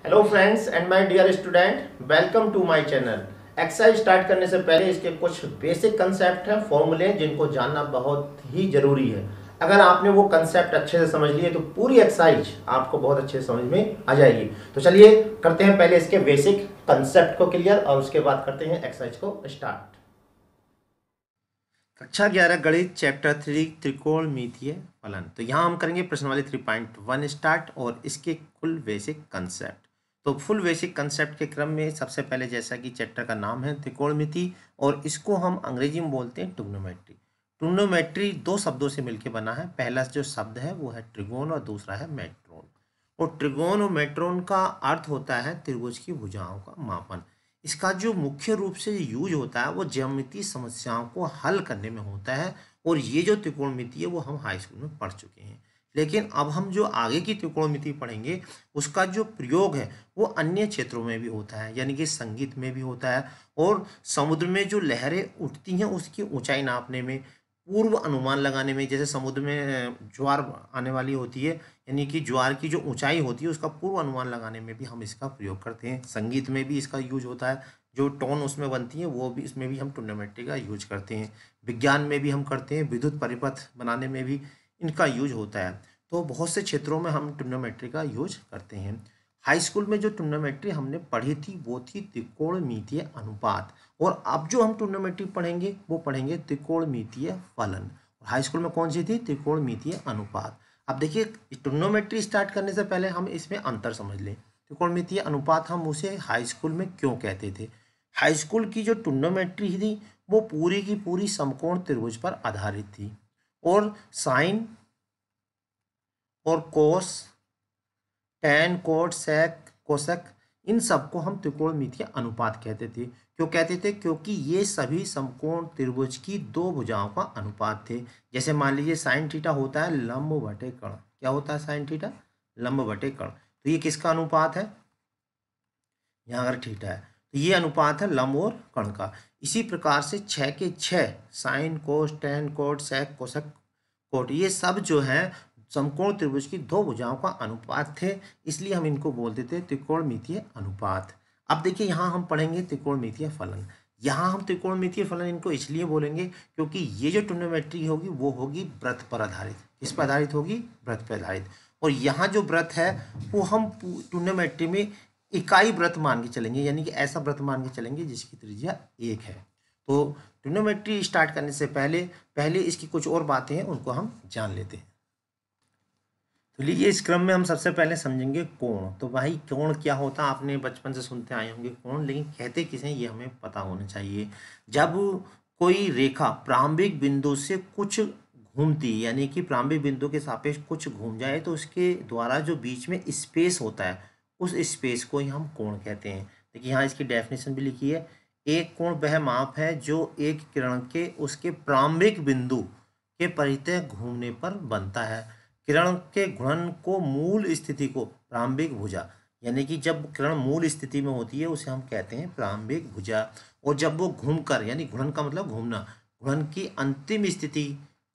Hello friends and my dear student, welcome to my channel. Exercise start करने से पहले इसके कुछ बेसिक कंसेप्ट हैं, फॉर्मूले जिनको जानना बहुत ही जरूरी है। अगर आपने वो कंसेप्ट अच्छे से समझ लिए तो पूरी एक्सरसाइज आपको बहुत अच्छे से समझ में आ जाएगी। तो चलिए करते हैं पहले इसके बेसिक कंसेप्ट को क्लियर और उसके बाद करते हैं एक्सरसाइज को स्टार्ट। कक्षा 11 गणित चैप्टर 3 त्रिकोणमितीय फलन। तो यहाँ हम करेंगे प्रश्नावली 3.1 स्टार्ट और इसके फुल बेसिक कंसेप्ट। तो फुल बेसिक कंसेप्ट के क्रम में सबसे पहले जैसा कि चैप्टर का नाम है त्रिकोणमिति और इसको हम अंग्रेजी में बोलते हैं ट्रिग्नोमेट्री। ट्रिग्नोमेट्री दो शब्दों से मिलकर बना है। पहला जो शब्द है वो है ट्रिगोन और दूसरा है मेट्रोन। और ट्रिगोन और मेट्रोन का अर्थ होता है त्रिभुज की भुजाओं का मापन। इसका जो मुख्य रूप से यूज होता है वो ज्यामितीय समस्याओं को हल करने में होता है। और ये जो त्रिकोणमिति है वो हम हाई स्कूल में पढ़ चुके हैं। लेकिन अब हम जो आगे की त्रिकोणमिति पढ़ेंगे उसका जो प्रयोग है वो अन्य क्षेत्रों में भी होता है, यानी कि संगीत में भी होता है और समुद्र में जो लहरें उठती हैं उसकी ऊंचाई नापने में, पूर्व अनुमान लगाने में। जैसे समुद्र में ज्वार आने वाली होती है, यानी कि ज्वार की जो ऊंचाई होती है उसका पूर्व अनुमान लगाने में भी हम इसका प्रयोग करते हैं। संगीत में भी इसका यूज होता है, जो टोन उसमें बनती है वो भी, इसमें भी हम ट्रिग्नोमेट्री का यूज करते हैं। विज्ञान में भी हम करते हैं, विद्युत परिपथ बनाने में भी इनका यूज होता है। तो बहुत से क्षेत्रों में हम ट्रिग्नोमेट्री का यूज करते हैं। हाई स्कूल में जो ट्रिग्नोमेट्री हमने पढ़ी थी वो थी त्रिकोणमितीय अनुपात। और अब जो हम ट्रिग्नोमेट्री पढ़ेंगे वो पढ़ेंगे त्रिकोणमितीय फलन। हाई स्कूल में कौन सी थी? त्रिकोणमितीय अनुपात। अब देखिए, ट्रिग्नोमेट्री स्टार्ट करने से पहले हम इसमें अंतर समझ लें। त्रिकोणमितीय अनुपात हम उसे हाई स्कूल में क्यों कहते थे? हाई स्कूल की जो ट्रिग्नोमेट्री थी वो पूरी की पूरी समकोण त्रिभुज पर आधारित थी और साइन और कोस, टैन, कोट, सेक, कोसेक, इन सबको हम त्रिकोणमितीय अनुपात कहते थे। क्यों कहते थे? क्योंकि ये सभी समकोण त्रिभुज की दो भुजाओं का अनुपात थे। जैसे मान लीजिए साइन थीटा होता है लंब बटे कर्ण। क्या होता है साइन थीटा? लंब बटे कर्ण। तो ये किसका अनुपात है? यहाँ अगर थीटा है तो ये अनुपात है लंब और कर्ण का। इसी प्रकार से 6 के 6 साइन, कोस, टैन, कोट, सेक, कोसेक, कोट, ये सब जो है समकोण त्रिभुज की दो भुजाओं का अनुपात थे, इसलिए हम इनको बोलते थे त्रिकोणमितीय अनुपात। अब देखिए, यहाँ हम पढ़ेंगे त्रिकोणमितीय फलन। यहाँ हम त्रिकोणमितीय फलन इनको इसलिए बोलेंगे क्योंकि ये जो ट्रिग्नोमेट्री होगी वो होगी वृत्त पर आधारित। किस पर आधारित होगी? वृत्त पर आधारित। और यहाँ जो वृत्त है वो हम ट्रिग्नोमेट्री में इकाई वृत्त मान के चलेंगे, यानी कि ऐसा वृत्त मान के चलेंगे जिसकी त्रिज्या 1 है। तो ट्रिग्नोमेट्री स्टार्ट करने से पहले पहले इसकी कुछ और बातें हैं उनको हम जान लेते हैं। तो लीजिए, इस क्रम में हम सबसे पहले समझेंगे कोण। तो भाई कोण क्या होता है? आपने बचपन से सुनते आए होंगे कोण, लेकिन कहते किसे ये हमें पता होना चाहिए। जब कोई रेखा प्रारंभिक बिंदु से कुछ घूमती, यानी कि प्रारंभिक बिंदु के सापेक्ष कुछ घूम जाए तो उसके द्वारा जो बीच में स्पेस होता है उस स्पेस को ही हम कोण कहते हैं। देखिए, यहाँ इसकी डेफिनेशन भी लिखी है। एक कोण वह माप है जो एक किरण के उसके प्रारंभिक बिंदु के परितः घूमने पर बनता है। किरण के घूर्णन को मूल स्थिति को प्रारंभिक भुजा, यानी कि जब किरण मूल स्थिति में होती है उसे हम कहते हैं प्रारंभिक भुजा। और जब वो घूमकर, यानी घूर्णन का मतलब घूमना, घूर्णन की अंतिम स्थिति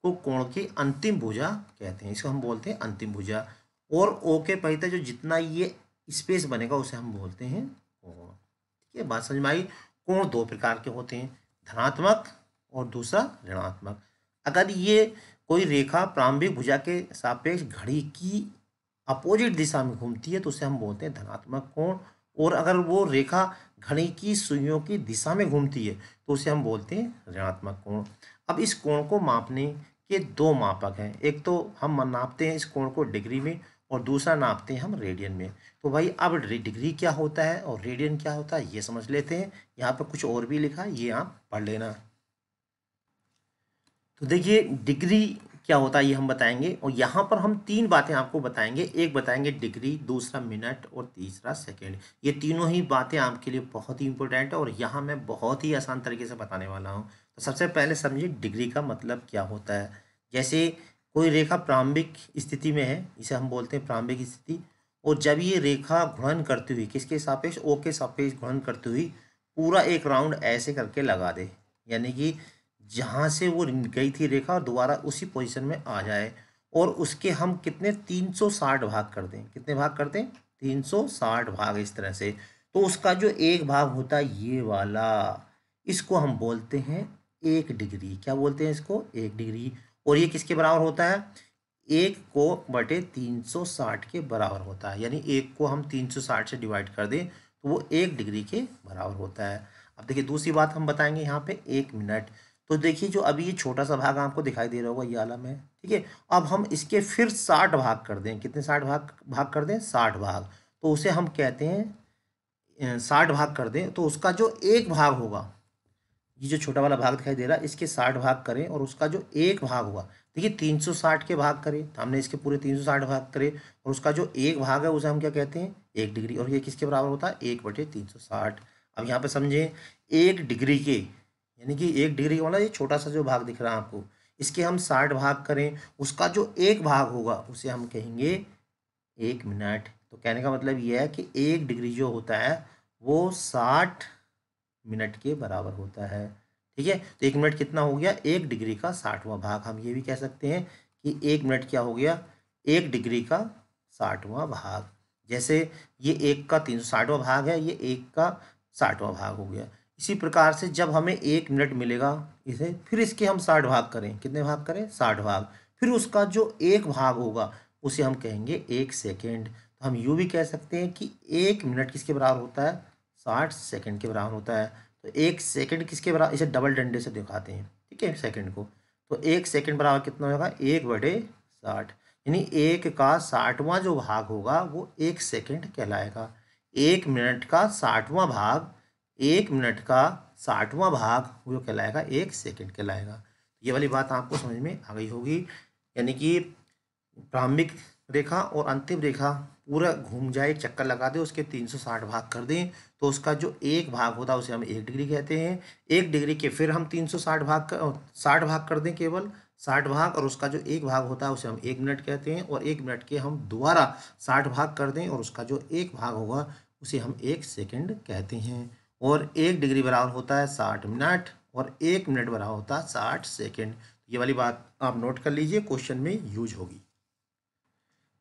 को कोण की अंतिम भुजा कहते हैं। इसको हम बोलते हैं अंतिम भुजा। और ओ के परितः जो जितना ये स्पेस बनेगा उसे हम बोलते हैं कोण। ठीक है, बात समझ में आई? कोण दो प्रकार के होते हैं, धनात्मक और दूसरा ऋणात्मक। अगर ये कोई रेखा प्रारंभिक भुजा के सापेक्ष घड़ी की अपोजिट दिशा में घूमती है तो उसे हम बोलते हैं धनात्मक कोण। और अगर वो रेखा घड़ी की सुइयों की दिशा में घूमती है तो उसे हम बोलते हैं ऋणात्मक कोण। अब इस कोण को मापने के दो मापक हैं। एक तो हम नापते हैं इस कोण को डिग्री में और दूसरा नापते हैं हम रेडियन में। तो भाई अब डिग्री क्या होता है और रेडियन क्या होता है ये समझ लेते हैं। यहाँ पर कुछ और भी लिखा है, ये आप पढ़ लेना। तो देखिए, डिग्री क्या होता है ये हम बताएंगे और यहाँ पर हम तीन बातें आपको बताएंगे। एक बताएंगे डिग्री, दूसरा मिनट और तीसरा सेकंड। ये तीनों ही बातें आपके लिए बहुत ही इंपॉर्टेंट है और यहाँ मैं बहुत ही आसान तरीके से बताने वाला हूँ। तो सबसे पहले समझिए डिग्री का मतलब क्या होता है। जैसे कोई रेखा प्रारंभिक स्थिति में है, इसे हम बोलते हैं प्रारंभिक स्थिति। और जब ये रेखा घूर्णन करती हुई किसके सापेक्ष? ओ के सापेक्ष घूर्णन करती हुई पूरा एक राउंड ऐसे करके लगा दे, यानी कि जहाँ से वो गई थी रेखा और दोबारा उसी पोजीशन में आ जाए। और उसके हम कितने 360 भाग कर दें। कितने भाग कर दें? 360 भाग इस तरह से। तो उसका जो एक भाग होता है ये वाला, इसको हम बोलते हैं 1 डिग्री। क्या बोलते हैं इसको? 1 डिग्री। और ये किसके बराबर होता है? 1/360 के बराबर होता है। यानी 1 को हम 360 से डिवाइड कर दें तो वो 1 डिग्री के बराबर होता है। अब देखिए दूसरी बात हम बताएंगे यहाँ पे 1 मिनट। तो देखिए जो अभी ये छोटा सा भाग आपको दिखाई दे रहा होगा ये वाला में, ठीक है। अब हम इसके फिर 60 भाग कर दें। कितने 60 भाग भाग कर दें? 60 भाग। तो उसे हम कहते हैं 60 भाग कर दें तो उसका जो एक भाग होगा, ये जो छोटा वाला भाग दिखाई दे रहा है इसके 60 भाग करें और उसका जो एक भाग होगा, देखिए 360 के भाग करें तो हमने इसके पूरे 360 भाग करे और उसका जो एक भाग है उसे हम क्या कहते हैं? 1 डिग्री। और ये किसके बराबर होता है? 1/360। अब यहाँ पे समझें 1 डिग्री के, यानी कि 1 डिग्री वाला ये छोटा सा जो भाग दिख रहा है आपको, इसके हम 60 भाग करें, उसका जो एक भाग होगा उसे हम कहेंगे 1 मिनट। तो कहने का मतलब ये है कि 1 डिग्री जो होता है वो 60 मिनट के बराबर होता है। ठीक है, तो 1 मिनट कितना हो गया? 1 डिग्री का 60वां भाग। हम ये भी कह सकते हैं कि 1 मिनट क्या हो गया? 1 डिग्री का 60वां भाग। जैसे ये 1 का 360वां भाग है, ये 1 का 60वां भाग हो गया। इसी प्रकार से जब हमें 1 मिनट मिलेगा इसे फिर इसके हम 60 भाग करें। कितने भाग करें? 60 भाग। फिर उसका जो एक भाग होगा उसे हम कहेंगे 1 सेकेंड। तो हम यूँ भी कह सकते हैं कि 1 मिनट किसके बराबर होता है? 60 सेकेंड के बराबर होता है। तो 1 सेकेंड किसके बराबर? इसे डबल डंडे से दिखाते हैं, ठीक है, सेकेंड को। तो 1 सेकेंड बराबर कितना होगा? 1/60। यानी 1 का 60वां जो भाग होगा वो 1 सेकेंड कहलाएगा। 1 मिनट का 60वां भाग, 1 मिनट का 60वां भाग वो कहलाएगा 1 सेकेंड कहलाएगा। ये वाली बात आपको समझ में आ गई होगी। यानी कि प्रारंभिक रेखा और अंतिम रेखा पूरा घूम जाए, एक चक्कर लगा दे, उसके 360 भाग कर दें तो उसका जो एक भाग होता है उसे हम 1 डिग्री कहते हैं। 1 डिग्री के फिर हम 60 भाग कर दें, केवल 60 भाग, और उसका जो एक भाग होता है उसे हम 1 मिनट कहते हैं। और 1 मिनट के हम दोबारा 60 भाग कर दें और उसका जो एक भाग होगा उसे हम 1 सेकेंड कहते हैं। और 1 डिग्री बराबर होता है 60 मिनट और 1 मिनट बराबर होता है 60 सेकेंड। ये वाली बात आप नोट कर लीजिए, क्वेश्चन में यूज होगी।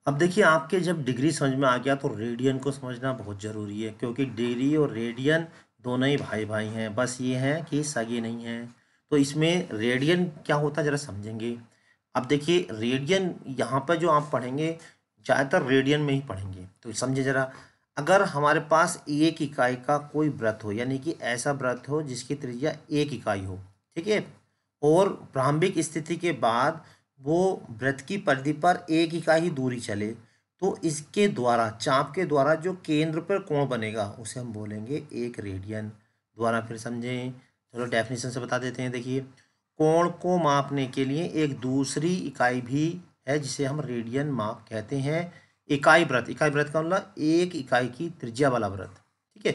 अब देखिए आपके जब डिग्री समझ में आ गया तो रेडियन को समझना बहुत ज़रूरी है, क्योंकि डिग्री और रेडियन दोनों ही भाई भाई हैं, बस ये हैं कि सगे नहीं हैं। तो इसमें रेडियन क्या होता है ज़रा समझेंगे। अब देखिए रेडियन यहाँ पर जो आप पढ़ेंगे ज़्यादातर रेडियन में ही पढ़ेंगे, तो समझे ज़रा। अगर हमारे पास 1 इकाई का कोई वृत्त हो, यानी कि ऐसा वृत्त हो जिसकी त्रिज्या 1 इकाई हो, ठीक है, और प्रारंभिक स्थिति के बाद वो वृत्त की परिधि पर 1 इकाई ही दूरी चले, तो इसके द्वारा, चाप के द्वारा जो केंद्र पर कोण बनेगा उसे हम बोलेंगे 1 रेडियन। द्वारा फिर समझें, चलो डेफिनेशन से बता देते हैं। देखिए कोण को मापने के लिए एक दूसरी इकाई भी है जिसे हम रेडियन माप कहते हैं। इकाई वृत्त का मतलब 1 इकाई की त्रिज्या वाला वृत्त, ठीक है,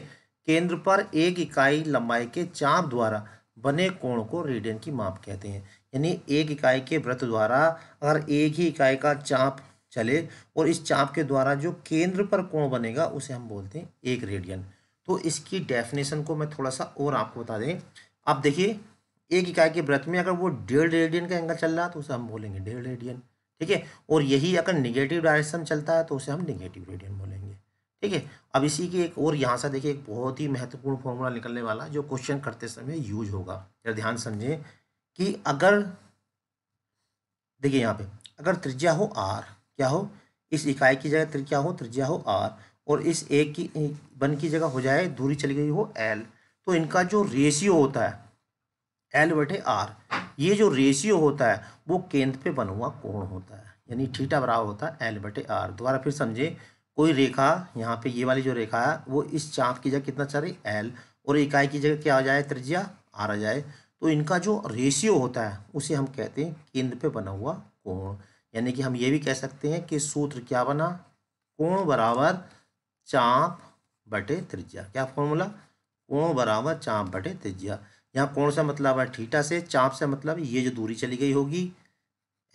केंद्र पर 1 इकाई लंबाई के चाप द्वारा बने कोण को रेडियन की माप कहते हैं। यानी 1 इकाई के वृत्त द्वारा अगर एक ही इकाई का चाप चले और इस चाप के द्वारा जो केंद्र पर कोण बनेगा उसे हम बोलते हैं 1 रेडियन। तो इसकी डेफिनेशन को मैं थोड़ा सा और आपको बता दें। आप देखिए 1 इकाई के वृत्त में अगर वो 1.5 रेडियन का एंगल चल रहा है तो उसे हम बोलेंगे 1.5 रेडियन, ठीक है। और यही अगर निगेटिव डायरेक्शन चलता है तो उसे हम निगेटिव रेडियन बोलेंगे, ठीक है। अब इसी की एक और यहाँ से देखिए एक बहुत ही महत्वपूर्ण फॉर्मूला निकलने वाला जो क्वेश्चन करते समय यूज होगा, जरा ध्यान समझें कि अगर देखिए यहाँ पे अगर त्रिज्या हो r, क्या हो, इस इकाई की जगह क्या हो, त्रिज्या हो r, और इस एक की वन की जगह हो जाए दूरी चली गई हो l, तो इनका जो रेशियो होता है l/r, ये जो रेशियो होता है वो केंद्र पे बना हुआ कोण होता है, यानी थीटा बराबर होता है l/r। दोबारा फिर समझे, कोई रेखा यहाँ पे ये वाली जो रेखा है वो इस चाप की जगह कितना चल रही l, और इकाई की जगह क्या आ जाए, त्रिज्या r आ जाए, तो इनका जो रेशियो होता है उसे हम कहते हैं केंद्र पे बना हुआ कोण। यानी कि हम ये भी कह सकते हैं कि सूत्र क्या बना, कोण बराबर चाप बटे त्रिज्या। क्या फॉर्मूला, कोण बराबर चाप बटे त्रिज्या। यहाँ कोण से मतलब है थीटा से, चाप से मतलब ये जो दूरी चली गई होगी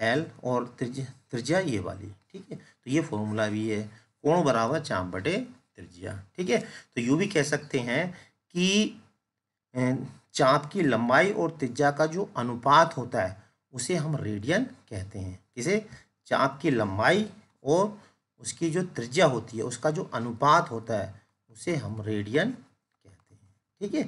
एल, और त्रिज्या ये वाली, ठीक है। तो ये फॉर्मूला भी है, कोण बराबर चाप बटे त्रिज्या, ठीक है। तो यूँ भी कह सकते हैं कि चाप की लंबाई और त्रिज्या का जो अनुपात होता है उसे हम रेडियन कहते हैं। किसे, चाप की लंबाई और उसकी जो त्रिज्या होती है, उसका जो अनुपात होता है, उसे हम रेडियन कहते हैं। ठीक है,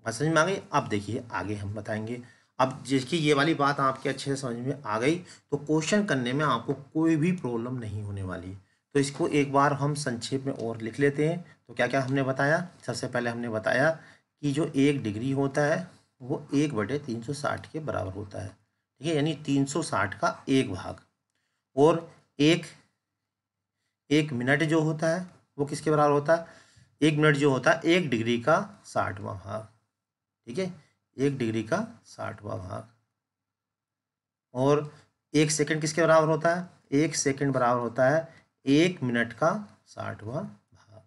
बात समझ में आ गई। अब देखिए आगे हम बताएंगे। अब जिसकी ये वाली बात आपके अच्छे से समझ में आ गई तो क्वेश्चन करने में आपको कोई भी प्रॉब्लम नहीं होने वाली। तो इसको एक बार हम संक्षेप में और लिख लेते हैं। तो क्या क्या हमने बताया, सबसे पहले हमने बताया कि जो 1 डिग्री होता है वो 1/360 के बराबर होता है। ठीक है, यानी 360 का 1 भाग। और एक 1 मिनट जो होता है वो किसके बराबर होता है, 1 मिनट जो होता है 1 डिग्री का 60वां भाग। ठीक है, 1 डिग्री का 60वां भाग। और 1 सेकंड किसके बराबर होता है, 1 सेकंड बराबर होता है 1 मिनट का 60वां भाग।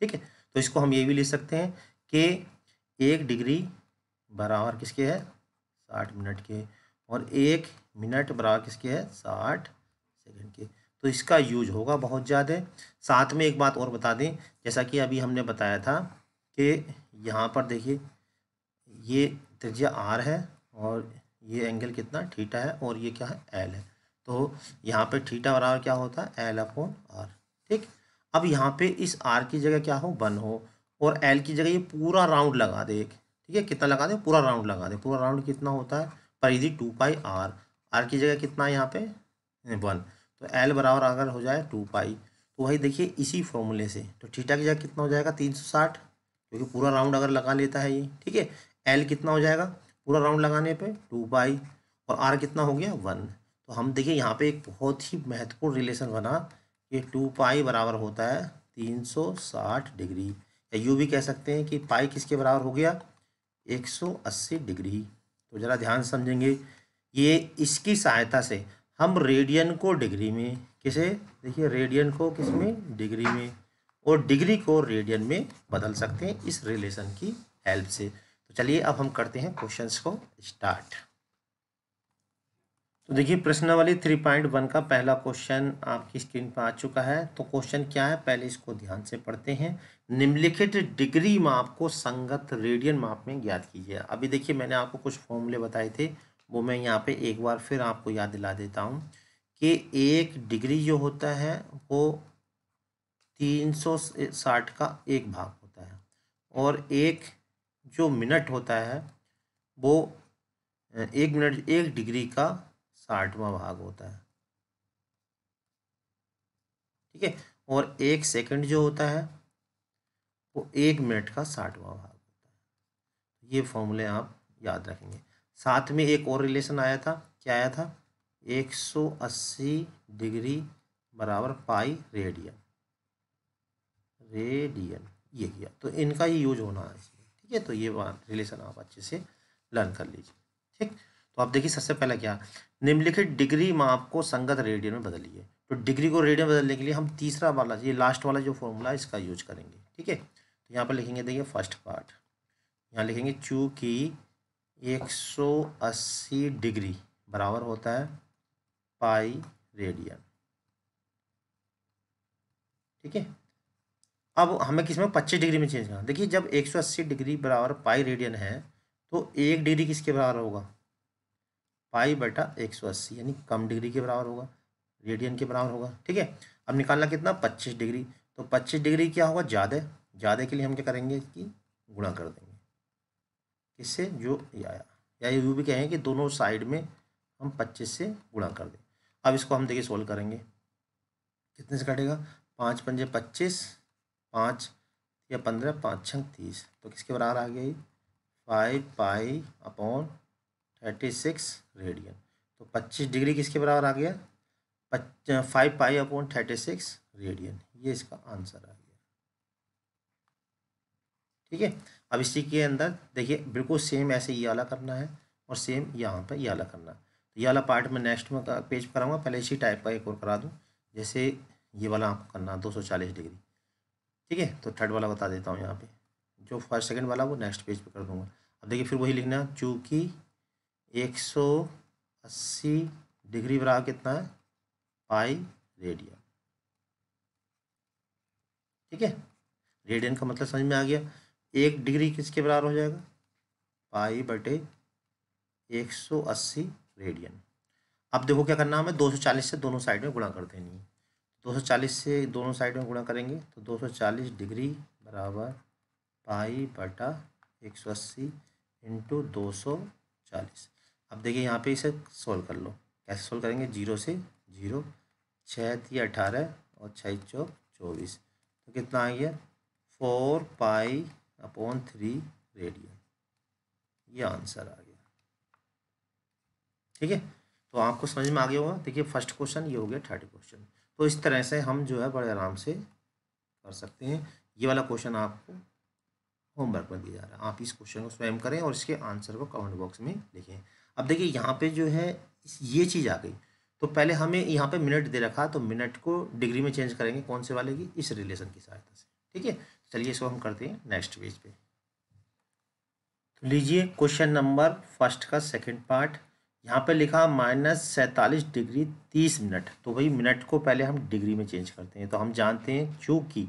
ठीक है, तो इसको हम ये भी लिख सकते हैं कि 1 डिग्री बराबर किसके है, 60 मिनट के, और 1 मिनट बराबर किसके है, 60 सेकंड के। तो इसका यूज होगा बहुत ज़्यादा। साथ में एक बात और बता दें, जैसा कि अभी हमने बताया था कि यहाँ पर देखिए ये त्रिज्या आर है और ये एंगल कितना थीटा है और ये क्या है, एल है। तो यहाँ पे थीटा बराबर क्या होता है, L/R। ठीक, अब यहाँ पे इस आर की जगह क्या हो, 1 हो, और एल की जगह ये पूरा राउंड लगा दे एक। ठीक है, कितना लगा दे, पूरा राउंड लगा दे। पूरा राउंड कितना होता है, परिधि 2πr। आर की जगह कितना है यहाँ पे 1। तो एल बराबर अगर हो जाए 2π, तो वही देखिए इसी फॉर्मूले से तो थीटा की जगह कितना हो जाएगा 360, क्योंकि पूरा राउंड अगर लगा लेता है ये। ठीक है, एल कितना हो जाएगा पूरा राउंड लगाने पे 2π, और आर कितना हो गया 1। तो हम देखिए यहाँ पे एक बहुत ही महत्वपूर्ण रिलेशन बना कि 2π बराबर होता है 360 डिग्री, या यूँ भी कह सकते हैं कि पाई किसके बराबर हो गया 180 डिग्री। तो ज़रा ध्यान से समझेंगे, ये इसकी सहायता से हम रेडियन को डिग्री में, किसे, देखिए रेडियन को किस में, डिग्री में, और डिग्री को रेडियन में बदल सकते हैं इस रिलेशन की हेल्प से। तो चलिए अब हम करते हैं क्वेश्चंस को स्टार्ट। तो देखिए प्रश्नावली 3.1 का पहला क्वेश्चन आपकी स्क्रीन पर आ चुका है। तो क्वेश्चन क्या है, पहले इसको ध्यान से पढ़ते हैं। निम्नलिखित डिग्री माप को संगत रेडियन माप में ज्ञात कीजिए। अभी देखिए मैंने आपको कुछ फॉर्मूले बताए थे, वो मैं यहाँ पे एक बार फिर आपको याद दिला देता हूँ कि 1 डिग्री जो होता है वो 360 का 1 भाग होता है, और एक जो मिनट होता है वो 1 मिनट 1 डिग्री का 60वां भाग होता है। ठीक है, और 1 सेकंड जो होता है वो 1 मिनट का 60वां भाग होता है। ये फॉर्मूले आप याद रखेंगे। साथ में एक और रिलेशन आया था, क्या आया था, 180 डिग्री बराबर पाई रेडियन, ये किया। तो इनका ही यूज होना है इसमें। ठीक है, तो ये बात रिलेशन आप अच्छे से लर्न कर लीजिए। ठीक, तो आप देखिए सबसे पहला क्या, निम्नलिखित डिग्री माप को संगत रेडियन में बदलिए। तो डिग्री को रेडियन बदलने के लिए हम तीसरा वाला, ये लास्ट वाला जो फॉर्मूला है इसका यूज करेंगे। ठीक है, तो यहाँ पर लिखेंगे, देखिए फर्स्ट पार्ट यहाँ लिखेंगे, चूँकि 180 डिग्री बराबर होता है पाई रेडियन। ठीक है, अब हमें किसमें 25 डिग्री में चेंज करना। देखिए जब 180 डिग्री बराबर पाई रेडियन है तो 1 डिग्री किसके बराबर होगा, पाई बटा 180, यानी कम डिग्री के बराबर होगा, रेडियन के बराबर होगा। ठीक है, अब निकालना कितना 25 डिग्री। तो 25 डिग्री क्या होगा, ज़्यादा। ज़्यादा के लिए हम क्या करेंगे कि गुणा कर देंगे, किससे, जो ये आया, या यूँ भी कहें कि दोनों साइड में हम 25 से गुणा कर दें। अब इसको हम देखिए सोल्व करेंगे, कितने से कटेगा, 5×5 = 25, 5 या 15, 5 × 30, तो किसके बराबर आ गया ये 5π/36 रेडियन। तो 25 डिग्री किसके बराबर आ गया, 5π/36 रेडियन, ये इसका आंसर आ गया। ठीक है, अब इसी के अंदर देखिए बिल्कुल सेम ऐसे ये वाला करना है और सेम यहाँ पर ये वाला करना है। तो ये वाला पार्ट मैं नेक्स्ट में पेज पर कराऊंगा, पहले इसी टाइप का एक और करा दूँ। जैसे ये वाला आपको करना है 240 डिग्री। ठीक है, तो थर्ड वाला बता देता हूँ यहाँ पे, जो फर्स्ट सेकंड वाला वो नेक्स्ट पेज पे कर दूंगा। अब देखिए फिर वही लिखना, चूँकि 180 डिग्री बराबर कितना है, पाई रेडियन। ठीक है, रेडियन का मतलब समझ में आ गया। 1 डिग्री किसके बराबर हो जाएगा, पाई/180 रेडियन। अब देखो क्या करना, हमें 240 से दोनों साइड में गुणा कर देनी है। 240 से दोनों साइड में गुणा करेंगे तो 240 डिग्री बराबर पाई बटा 180 इंटू 240। अब देखिए यहाँ पे इसे सोल्व कर लो। कैसे सोल्व करेंगे? 0 से 0, 6×3 = 18 और 6×4 = 24। तो कितना आ गया? 4π/3 रेडियन। ये आंसर आ गया। ठीक है, तो आपको समझ में आ गया होगा। देखिए फर्स्ट क्वेश्चन ये हो गया, थर्ड क्वेश्चन। तो इस तरह से हम जो है बड़े आराम से कर सकते हैं। ये वाला क्वेश्चन आपको होमवर्क में दिया जा रहा है, आप इस क्वेश्चन को स्वयं करें और इसके आंसर को कमेंट बॉक्स में लिखें। अब देखिए यहाँ पे जो है ये चीज़ आ गई, तो पहले हमें यहाँ पे मिनट दे रखा, तो मिनट को डिग्री में चेंज करेंगे। कौन से वाले की? इस रिलेशन की सहायता से। ठीक है, चलिए इसको हम करते हैं नेक्स्ट पेज पे। तो लीजिए क्वेश्चन नंबर फर्स्ट का सेकंड पार्ट। यहाँ पे लिखा -47 डिग्री 30 मिनट। तो भाई मिनट को पहले हम डिग्री में चेंज करते हैं। तो हम जानते हैं चूँकि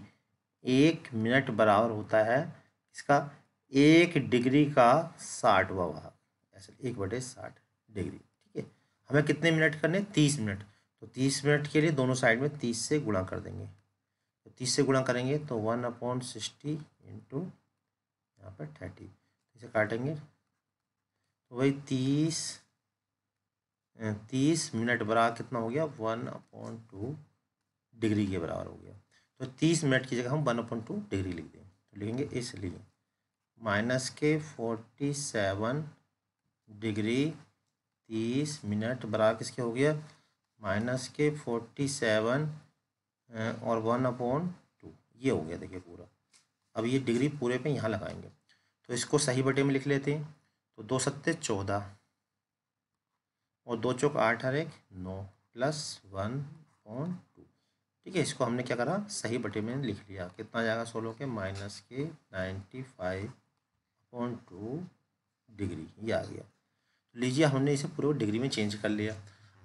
1 मिनट बराबर होता है इसका 1 डिग्री का 60वां भाग, ऐसे 1/60 डिग्री। ठीक है, हमें कितने मिनट करने? 30 मिनट। तो 30 मिनट के लिए दोनों साइड में 30 से गुणा कर देंगे। तो 30 से गुणा करेंगे तो 1/60 इंटू यहाँ पर 30, इसे काटेंगे तो वही 30 मिनट बराबर कितना हो गया? 1/2 डिग्री के बराबर हो गया। तो 30 मिनट की जगह हम 1/2 डिग्री लिख दें। तो लिखेंगे इसलिए -47 डिग्री 30 मिनट बराबर किसके हो गया? -47 और 1/2 ये हो गया। देखिए पूरा। अब ये डिग्री पूरे पे यहाँ लगाएंगे, तो इसको सही बटे में लिख लेते हैं। तो 2 सत्ते 14 और 2 चौक 8 और 1 9 + 1/2। ठीक है, इसको हमने क्या करा? सही बटे में लिख लिया। कितना जाएगा? 16 के -95/2 डिग्री, ये आ गया। लीजिए हमने इसे पूरे डिग्री में चेंज कर लिया।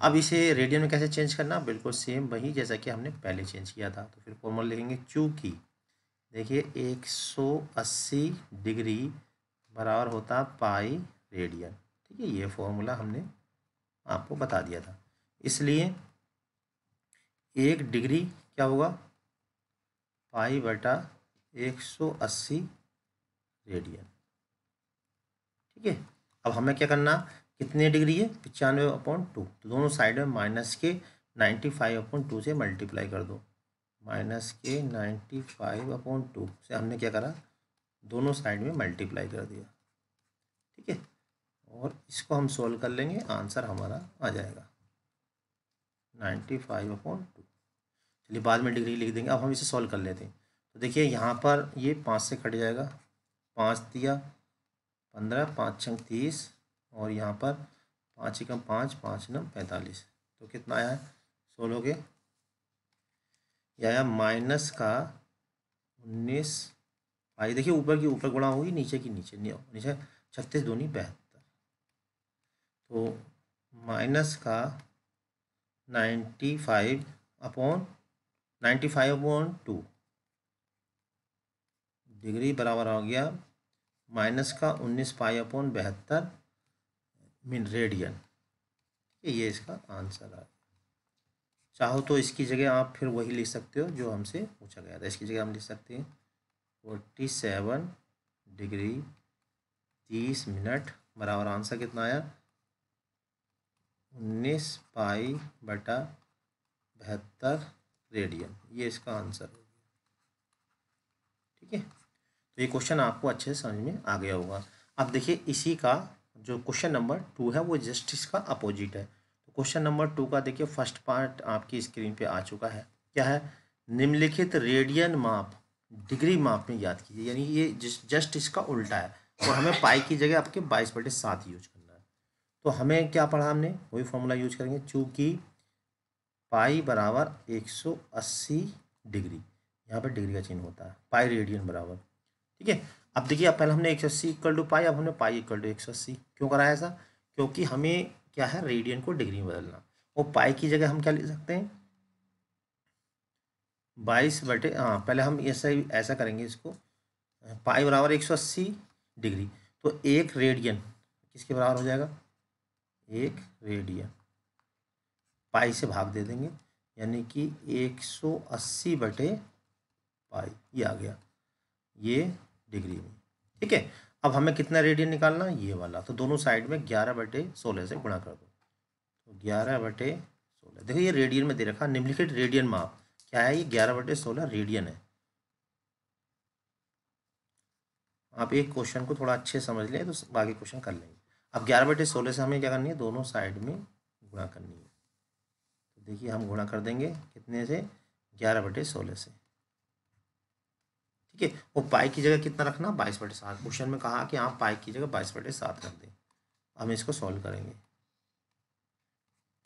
अब इसे रेडियन में कैसे चेंज करना? बिल्कुल सेम वही जैसा कि हमने पहले चेंज किया था। तो फिर फॉर्मूला लिखेंगे चूँकि देखिए 180 डिग्री बराबर होता पाई रेडियन। ठीक है, ये फॉर्मूला हमने आपको बता दिया था। इसलिए 1 डिग्री क्या होगा? π/180 रेडियन। ठीक है, अब हमें क्या करना? कितने डिग्री है? 95/2। तो दोनों साइड में माइनस के 95/2 से मल्टीप्लाई कर दो। -95/2 से हमने क्या करा? दोनों साइड में मल्टीप्लाई कर दिया। ठीक है, और इसको हम सोल्व कर लेंगे, आंसर हमारा आ जाएगा 95/2। चलिए बाद में डिग्री लिख देंगे। अब हम इसे सॉल्व कर लेते हैं। तो देखिए यहाँ पर ये 5 से कट जाएगा। 5 दिया 15, 5 छंग 30 और यहाँ पर 5 एकम 5, 5 9 45। तो कितना आया? 16 के यह आया माइनस का 19 पाई। देखिए ऊपर की ऊपर गुणा होगी, नीचे की नीचे नीचे 36 दूनी 72। तो माइनस का 95/2 डिग्री बराबर हो गया माइनस का 19 π/72 मीन रेडियन। ये इसका आंसर है। चाहो तो इसकी जगह आप फिर वही लिख सकते हो जो हमसे पूछा गया था। इसकी जगह हम लिख सकते हैं 47 डिग्री 30 मिनट बराबर आंसर कितना आया? 19 π/72 रेडियन। ये इसका आंसर हो गया। ठीक है, तो ये क्वेश्चन आपको अच्छे से समझ में आ गया होगा। अब देखिए इसी का जो क्वेश्चन नंबर 2 है वो जस्ट इसका अपोजिट है। तो क्वेश्चन नंबर 2 का देखिए फर्स्ट पार्ट आपकी स्क्रीन पे आ चुका है। क्या है? निम्नलिखित रेडियन माप डिग्री माप में याद कीजिए। यानी ये जस्ट इसका उल्टा है, और हमें पाई की जगह आपके 22/7 यूज करना है। तो हमें क्या पढ़ा हमने? वही फॉर्मूला यूज करेंगे। चूँकि पाई बराबर 180 डिग्री, यहाँ पर डिग्री का चिन्ह होता है, पाई रेडियन बराबर। ठीक है, अब देखिए अब पहले हमने 180 = पाई, अब हमने पाई = 180। क्यों करा ऐसा? क्योंकि हमें क्या है? रेडियन को डिग्री में बदलना। और पाई की जगह हम क्या लिख सकते हैं? 22 हाँ पहले हम ऐसा करेंगे इसको। पाई बराबर 180 डिग्री, तो 1 रेडियन किसके बराबर हो जाएगा? 1 रेडियन पाई से भाग दे देंगे। यानी कि 180/पाई ये आ गया, ये डिग्री में। ठीक है, अब हमें कितना रेडियन निकालना, ये वाला। तो दोनों साइड में 11/16 से गुणा कर दो, तो 11/16। देखो ये रेडियन में दे रखा, निम्नलिखित रेडियन माप क्या है, ये 11/16 रेडियन है। आप एक क्वेश्चन को थोड़ा अच्छे समझ लें तो बाकी क्वेश्चन कर लेंगे। अब 11/16 से हमें क्या करनी है, दोनों साइड में गुणा करनी है। तो देखिए हम गुणा कर देंगे कितने से, 11/16 से। ठीक है, वो पाई की जगह कितना रखना, 22/7। क्वेश्चन में कहा कि आप पाई की जगह 22/7 रख दें। हम इसको सॉल्व करेंगे।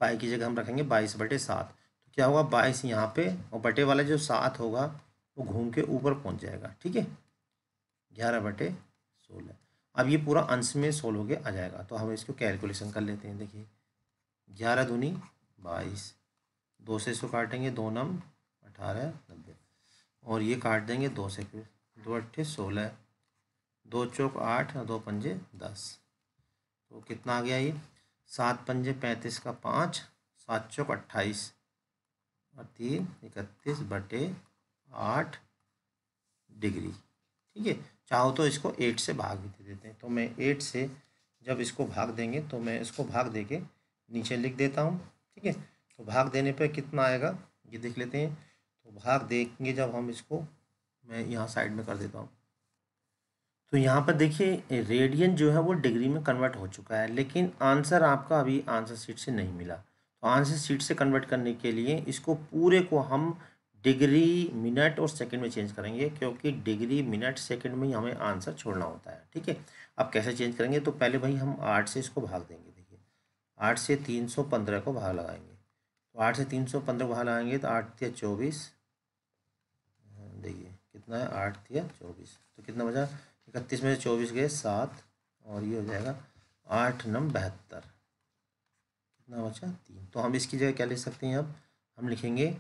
पाई की जगह हम रखेंगे 22/7, तो क्या होगा, 22 यहाँ पे और बटे वाला जो 7 होगा वो घूम के ऊपर पहुँच जाएगा। ठीक है, 11/16। अब ये पूरा अंश में सोल्व होके आ जाएगा, तो हम इसको कैलकुलेशन कर लेते हैं। देखिए 11 दूनी 22, 2 से इसको काटेंगे, 2 नम 18 90, और ये काट देंगे 2 से, फिर 2 अट्ठे 16, 2 चौक 8 और 2 पंजे 10। तो कितना आ गया ये, 7 पंजे 35 का 5, 7 चौक 28 और 3 31/8 डिग्री। ठीक है, चाहो तो इसको 8 से भाग भी दे देते हैं। तो मैं 8 से जब इसको भाग देंगे तो मैं इसको भाग दे के नीचे लिख देता हूँ। ठीक है, तो भाग देने पे कितना आएगा ये देख लेते हैं। तो भाग देंगे जब हम इसको, मैं यहाँ साइड में कर देता हूँ। तो यहाँ पर देखिए रेडियन जो है वो डिग्री में कन्वर्ट हो चुका है, लेकिन आंसर आपका अभी आंसर शीट से नहीं मिला। तो आंसर शीट से कन्वर्ट करने के लिए इसको पूरे को हम डिग्री मिनट और सेकंड में चेंज करेंगे, क्योंकि डिग्री मिनट सेकंड में ही हमें आंसर छोड़ना होता है। ठीक है, अब कैसे चेंज करेंगे, तो पहले भाई हम 8 से इसको भाग देंगे। देखिए 8 से 315 को भाग लगाएंगे, तो 8 से 315 को भाग लगाएंगे तो 8 या 24, देखिए कितना है, 8 या 24, तो कितना बचा, 31 में से 24 गए 7, और ये हो जाएगा 8 9 72, कितना बचा 3। तो हम इसकी जगह क्या लिख सकते हैं, अब हम लिखेंगे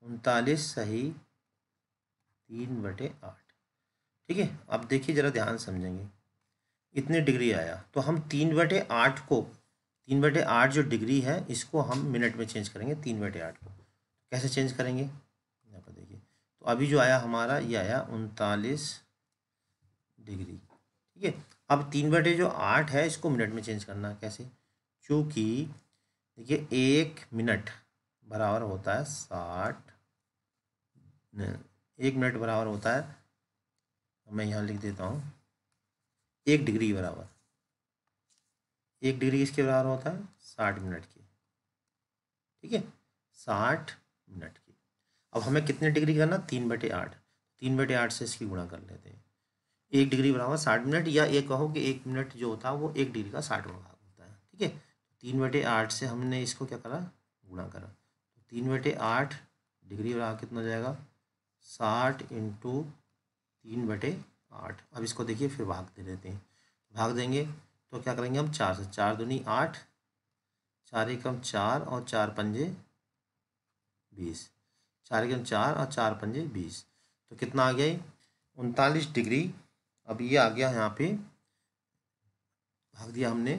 39 सही 3/8। ठीक है, अब देखिए ज़रा ध्यान समझेंगे, इतने डिग्री आया तो हम 3/8 को, 3/8 जो डिग्री है इसको हम मिनट में चेंज करेंगे। 3/8 को कैसे चेंज करेंगे, यहाँ पर देखिए, तो अभी जो आया हमारा ये आया 39 डिग्री। ठीक है, अब 3/8 है इसको मिनट में चेंज करना है, कैसे, चूँकि देखिए 1 मिनट बराबर होता है 60, 1 मिनट बराबर होता है, मैं यहाँ लिख देता हूँ 1 डिग्री बराबर, 1 डिग्री किसके बराबर होता है, 60 मिनट की। ठीक है, 60 मिनट की। अब हमें कितने डिग्री करना, 3/8, 3/8 से इसकी गुणा कर लेते हैं। 1 डिग्री बराबर 60 मिनट, या एक कहो कि 1 मिनट जो होता है वो 1 डिग्री का 60वां भाग होता है। ठीक है, 3/8 से हमने इसको क्या करा, गुणा करा, तो 3/8 डिग्री बराबर कितना हो जाएगा, 60 × 3/8। अब इसको देखिए फिर भाग दे देते हैं, भाग देंगे तो क्या करेंगे हम, 4 से, 4 दूनी 8, 4 एकम 4 और 4 पंजे 20, 4 एकम 4 और 4 पंजे 20, तो कितना आ गया, 39 डिग्री। अब ये आ गया यहाँ पे, भाग दिया हमने,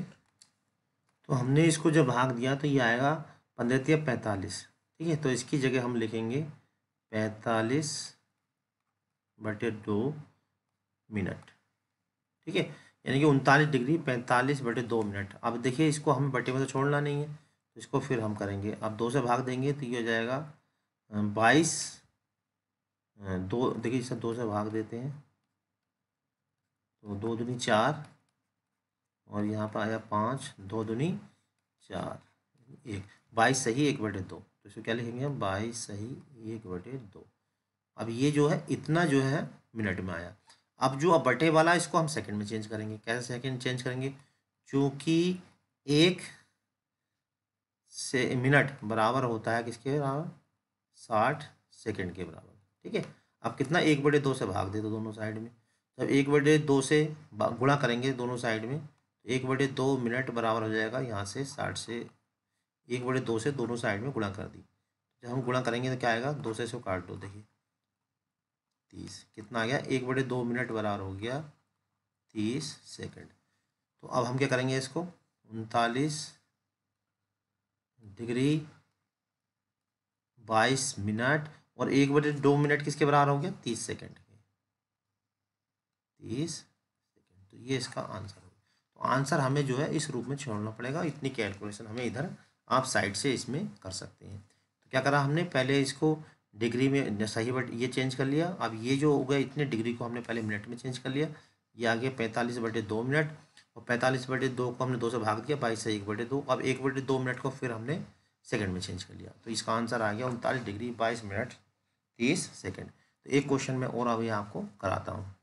तो हमने इसको जब भाग दिया तो ये आएगा 15 या 45। ठीक है, तो इसकी जगह हम लिखेंगे 45/2 मिनट। ठीक है, यानी कि 39 डिग्री 45/2 मिनट। अब देखिए इसको हमें बटे में तो छोड़ना नहीं है, तो इसको फिर हम करेंगे, अब 2 से भाग देंगे तो ये हो जाएगा 22, 2 देखिए इसे 2 से भाग देते हैं तो 2 दूनी 4, और यहाँ पर आया 5, 2 दूनी 4, 1, 22 सही 1/2, तो इसको क्या लिखेंगे हम, 22 सही 1/2। अब ये जो है इतना जो है मिनट में आया। अब जो अब बटे वाला इसको हम सेकंड में चेंज करेंगे। कैसे सेकंड चेंज करेंगे, क्योंकि 1 से मिनट बराबर होता है किसके बराबर, 60 सेकंड के बराबर। ठीक है, अब कितना, 1/2 से भाग दे दो दोनों साइड में, जब 1/2 से गुणा करेंगे दोनों साइड में, 1/2 मिनट बराबर हो जाएगा यहाँ से 60 से, 1/2 से दोनों साइड में गुणा कर दी। जब हम गुणा करेंगे तो क्या आएगा, 2 से इसको काट दो, देखिए 30, कितना आ गया, 1/2 मिनट बराबर हो गया 30 सेकंड। तो अब हम क्या करेंगे इसको, 39 डिग्री 22 मिनट और 1/2 मिनट किसके बराबर हो गया? 30 सेकेंड के। 30 सेकेंड, तो ये इसका आंसर होगा। तो आंसर हमें जो है इस रूप में छोड़ना पड़ेगा, इतनी कैलकुलेशन हमें इधर आप साइड से इसमें कर सकते हैं। तो क्या करा हमने, पहले इसको डिग्री में सही बट ये चेंज कर लिया। अब ये जो हो गया इतने डिग्री को हमने पहले मिनट में चेंज कर लिया। ये आ गया 45/2 मिनट और 45/2 को हमने 2 से भाग दिया, 22 से 1/2। अब 1/2 मिनट को फिर हमने सेकंड में चेंज कर लिया, तो इसका आंसर आ गया 39 डिग्री 22 मिनट 30 सेकंड। तो एक क्वेश्चन में और अभी आपको कराता हूँ।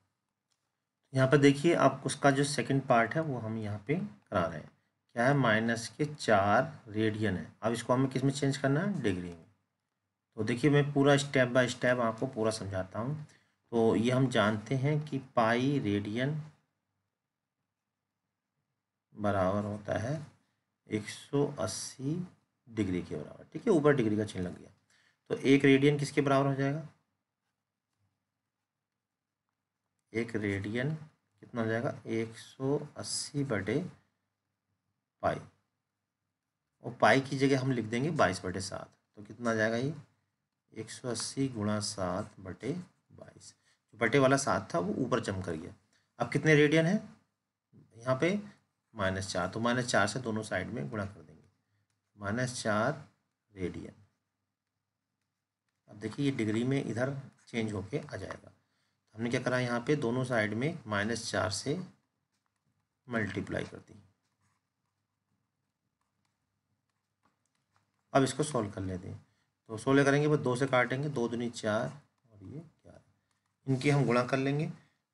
यहाँ पर देखिए, अब उसका जो सेकंड पार्ट है वो हम यहाँ पे करा रहे हैं। क्या है? -4 रेडियन है। अब इसको हमें किस में चेंज करना है? डिग्री में। तो देखिए मैं पूरा स्टेप बाय स्टेप आपको पूरा समझाता हूँ। तो ये हम जानते हैं कि पाई रेडियन बराबर होता है 180 डिग्री के बराबर। ठीक है, ऊपर डिग्री का चिन्ह लग गया। तो 1 रेडियन किसके बराबर हो जाएगा? 1 रेडियन कितना हो जाएगा? 180/पाई। और पाई की जगह हम लिख देंगे 22/7। तो कितना आ जाएगा ये? 180 × 7/22। जो बटे वाला 7 था वो ऊपर जम कर गया। अब कितने रेडियन है यहाँ पे? -4। तो -4 से दोनों साइड में गुणा कर देंगे, -4 रेडियन। अब देखिए ये डिग्री में इधर चेंज होके आ जाएगा। हमने क्या करा, यहाँ पे दोनों साइड में -4 से मल्टीप्लाई कर दी। अब इसको सॉल्व कर लेते हैं। तो 16 करेंगे, वो 2 से काटेंगे, 2 दूनी 4 और ये 11। इनकी हम गुणा कर लेंगे।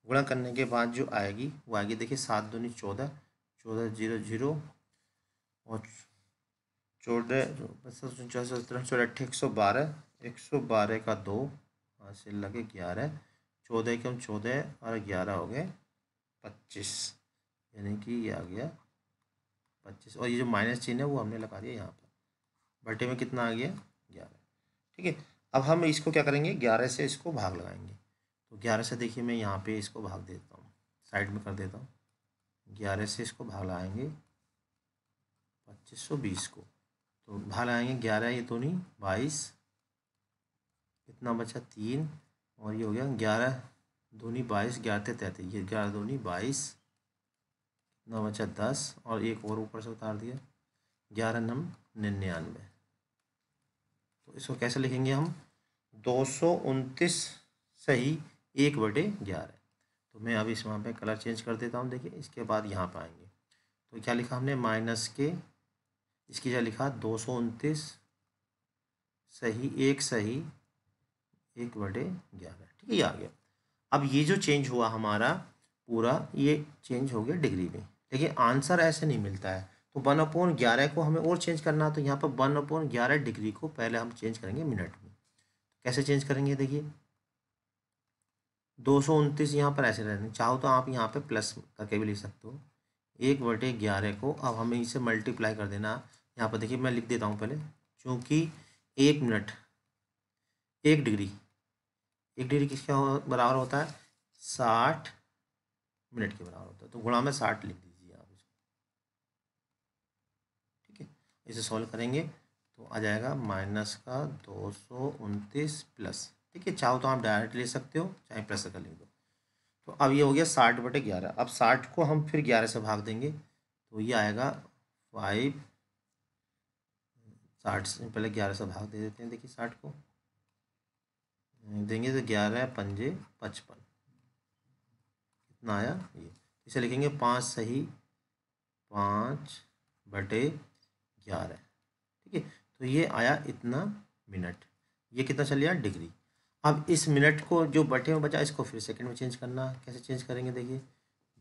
गुणा करने के बाद जो आएगी वो आएगी, देखिए 7 दूनी 14, 14 0 0 और 112, 112 का 2 हासिल लगे 11, 14 के हम 14 और 11 हो गए 25, यानी कि ये आ गया 25। और ये जो माइनस चिन्ह है वो हमने लगा दिया यहाँ पर। बटे में कितना आ गया? 11। ठीक है, अब हम इसको क्या करेंगे, 11 से इसको भाग लगाएंगे। तो 11 से देखिए मैं यहाँ पे इसको भाग देता हूँ, साइड में कर देता हूँ। 11 से इसको भाग लगाएंगे 2520 को। तो भाग लगाएंगे 11, ये तो नहीं 22, कितना बचा 3, और ये हो गया 11 दूनी 22, 11 33, ये 11 दूनी 22, कितना बचा 10, और एक और ऊपर से उतार दिया, 11 नम 99। तो इसको कैसे लिखेंगे हम? 229 सही 1/11। तो मैं अभी इस वहाँ पे कलर चेंज कर देता हूँ। देखिए इसके बाद यहाँ पर आएंगे तो क्या लिखा हमने, माइनस के इसकी जगह लिखा 229 सही 1/11। ठीक है, ये आ गया। अब ये जो चेंज हुआ हमारा पूरा, ये चेंज हो गया डिग्री में। लेकिन आंसर ऐसे नहीं मिलता है। तो 1/11 को हमें और चेंज करना, तो यहाँ पर 1/11 डिग्री को पहले हम चेंज करेंगे मिनट में। कैसे चेंज करेंगे? देखिए 229 यहाँ पर ऐसे रहने, चाहो तो आप यहाँ पे प्लस करके भी लिख सकते हो। 1/11 को अब हमें इसे मल्टीप्लाई कर देना। यहाँ पर देखिए मैं लिख देता हूँ पहले, क्योंकि 1 मिनट 1 डिग्री, 1 डिग्री किसके बराबर होता है? 60 मिनट के बराबर होता है। तो गुणा में 60 लिख दीजिए आप इसको। ठीक है, इसे सॉल्व करेंगे तो आ जाएगा माइनस का 229 प्लस। ठीक है, चाहो तो आप डायरेक्ट ले सकते हो, चाहे प्लस कर लिख दो। तो अब ये हो गया 60/11। अब 60 को हम फिर 11 से भाग देंगे, तो ये आएगा 5। 60 से पहले 11 से भाग दे देते हैं। देखिए 60 को देंगे तो 11 पंजे 55, कितना आया ये? इसे लिखेंगे 5 सही 5/11। ठीक है, तो ये आया इतना मिनट। ये कितना चल गया? डिग्री। अब इस मिनट को जो बटे में बचा इसको फिर सेकंड में चेंज करना है। कैसे चेंज करेंगे? देखिए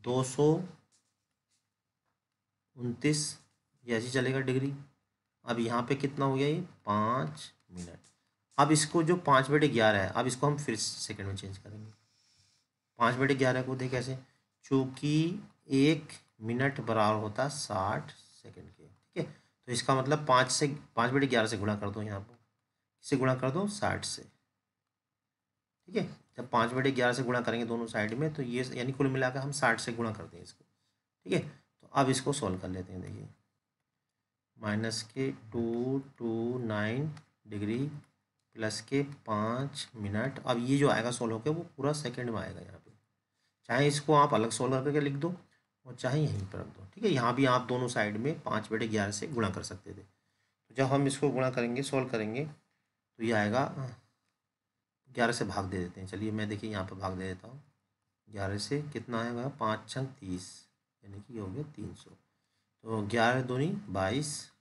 229 ये ऐसे चलेगा डिग्री। अब यहाँ पे कितना हो गया? ये 5 मिनट। अब इसको जो 5/11 है, अब इसको हम फिर सेकंड में चेंज करेंगे। 5/11 को देख कैसे, चूँकि 1 मिनट बराबर होता है 60 सेकंड के। ठीक है, तो इसका मतलब 5/11 से गुणा कर दो, यहाँ पर किससे गुणा कर दो? 60 से। ठीक है, जब 5/11 से गुणा करेंगे दोनों साइड में, तो ये यानी कुल मिलाकर हम 60 से गुणा करते हैं इसको। ठीक है, तो अब इसको सॉल्व कर लेते हैं। देखिए -229 डिग्री प्लस के 5 मिनट। अब ये जो आएगा सोल्व होकर वो पूरा सेकंड में आएगा यहाँ पे। चाहे इसको आप अलग सोल्व करके लिख दो और चाहे यहीं पर रख दो, ठीक है। यहाँ भी आप दोनों साइड में 5/11 से गुणा कर सकते थे। तो जब हम इसको गुणा करेंगे, सोल्व करेंगे, तो ये आएगा 11 से भाग दे देते हैं। चलिए मैं देखिए यहाँ पर भाग दे देता हूँ। 11 से कितना आएगा, 5 छंग 30, यानी कि ये हो गया 300। तो 11 दूनी 22,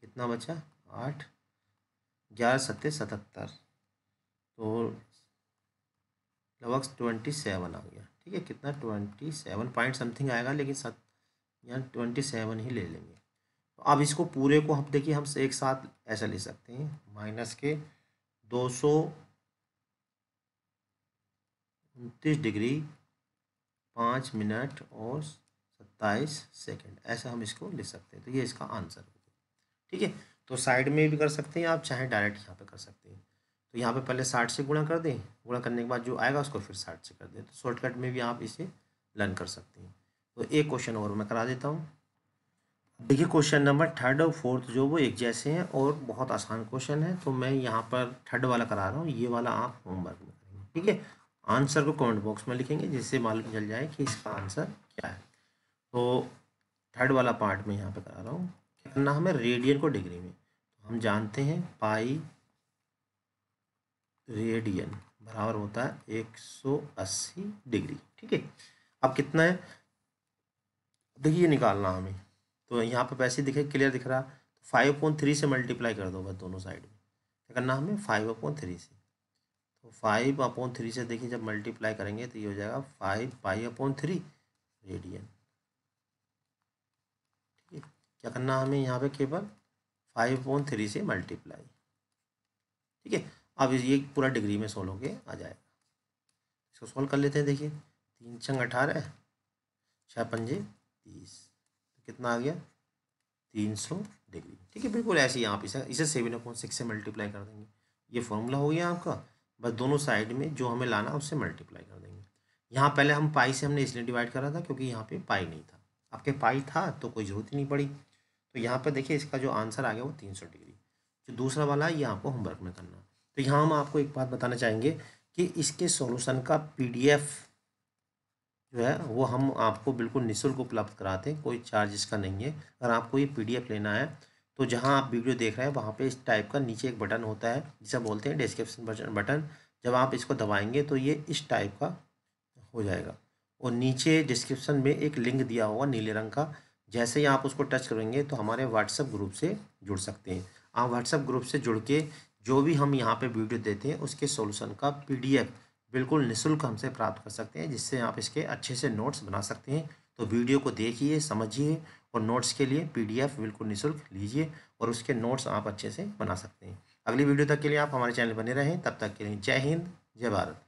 कितना बचा 8, 11 सत्ते 77, तो लगभग 27 आ गया, ठीक है। कितना 27 पॉइंट समथिंग आएगा, लेकिन यहाँ 27 ही ले लेंगे। तो अब इसको पूरे को हम देखिए हम एक साथ ऐसा ले सकते हैं, माइनस के 229 डिग्री 5 मिनट और 27 सेकंड, ऐसा हम इसको ले सकते हैं। तो ये इसका आंसर होगा, ठीक है। तो साइड में भी कर सकते हैं आप, चाहे डायरेक्ट यहाँ पे कर सकते हैं। तो यहाँ पे पहले 60 से गुणा कर दें, गुणा करने के बाद जो आएगा उसको फिर 60 से कर दें। तो शॉर्टकट में भी आप इसे लर्न कर सकते हैं। तो एक क्वेश्चन और मैं करा देता हूँ। देखिए क्वेश्चन नंबर 3 और 4 जो वो एक जैसे हैं और बहुत आसान क्वेश्चन है। तो मैं यहाँ पर 3 वाला करा रहा हूँ, ये वाला आप होमवर्क में करेंगे, ठीक है। आंसर को कमेंट बॉक्स में लिखेंगे जिससे मालूम चल जाए कि इसका आंसर क्या है। तो 3 वाला पार्ट में यहाँ पे करा रहा हूँ। क्या करना हमें, रेडियन को डिग्री में। तो हम जानते हैं पाई रेडियन बराबर होता है 180 डिग्री, ठीक है। अब कितना है देखिए ये निकालना हमें। तो यहाँ पे वैसे दिखे क्लियर दिख रहा, तो 5/3 से मल्टीप्लाई कर दो बस दोनों साइड में। क्या करना हमें, 5/3 से। तो 5/3 से देखिए जब मल्टीप्लाई करेंगे तो ये हो जाएगा 5π/3 रेडियन, ठीक है। क्या करना हमें यहाँ पे, केवल 5/3 से मल्टीप्लाई, ठीक है। अब ये पूरा डिग्री में सोल्व होके आ जाएगा। इसको सोल्व कर लेते हैं। देखिए 3 छंग 18, 6 पंजे 30, कितना आ गया 300 डिग्री, ठीक है। बिल्कुल ऐसे ही आप इसे 7/6 से मल्टीप्लाई कर देंगे। ये फॉर्मूला हो गया आपका। बस दोनों साइड में जो हमें लाना उससे मल्टीप्लाई कर देंगे। यहाँ पहले हम पाई से हमने इसलिए डिवाइड करा था क्योंकि यहाँ पे पाई नहीं था, आपके पाई था तो कोई ज़रूरत ही नहीं पड़ी। तो यहाँ पर देखिए इसका जो आंसर आ गया वो 300 डिग्री। जो दूसरा वाला है ये आपको होमवर्क में करना। तो यहाँ हम आपको एक बात बताना चाहेंगे कि इसके सॉल्यूशन का PDF जो है वो हम आपको बिल्कुल निःशुल्क उपलब्ध कराते हैं, कोई चार्ज इसका नहीं है। अगर आपको ये PDF लेना है तो जहाँ आप वीडियो देख रहे हैं वहाँ पे इस टाइप का नीचे एक बटन होता है जिसे बोलते हैं डिस्क्रिप्शन बटन। जब आप इसको दबाएंगे तो ये इस टाइप का हो जाएगा और नीचे डिस्क्रिप्शन में एक लिंक दिया होगा नीले रंग का। जैसे ही आप उसको टच करेंगे तो हमारे व्हाट्सएप ग्रुप से जुड़ सकते हैं। आप व्हाट्सएप ग्रुप से जुड़ के जो भी हम यहाँ पे वीडियो देते हैं उसके सॉल्यूशन का PDF बिल्कुल निःशुल्क हमसे प्राप्त कर सकते हैं, जिससे आप इसके अच्छे से नोट्स बना सकते हैं। तो वीडियो को देखिए, समझिए और नोट्स के लिए PDF बिल्कुल निःशुल्क लीजिए और उसके नोट्स आप अच्छे से बना सकते हैं। अगली वीडियो तक के लिए आप हमारे चैनल बने रहें। तब तक के लिए जय हिंद, जय भारत।